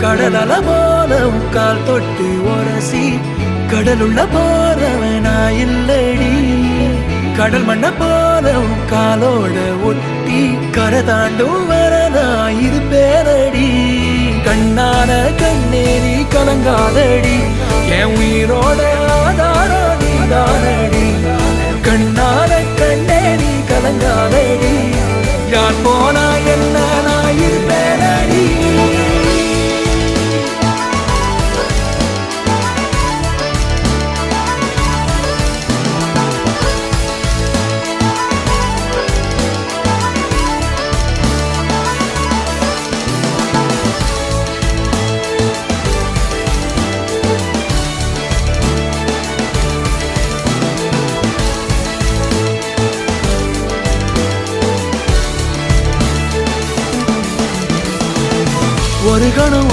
கடலல போல கால் தொட்டு உரசி கடலுள்ள போறவனா இல்லடி கடல் மண்ண போல காலோட ஒட்டி கரை தாண்டும் வரனா இருப்பேனடி கண்ணான கண்ணே நீ கலங்காதடி என் உயிரோட ஆதாரம் நீதானடி கண்ணான கண்ணே நீ கலங்காதடி யார் போனா என்ன நான் இருப்பேனடி ஒரு கணம்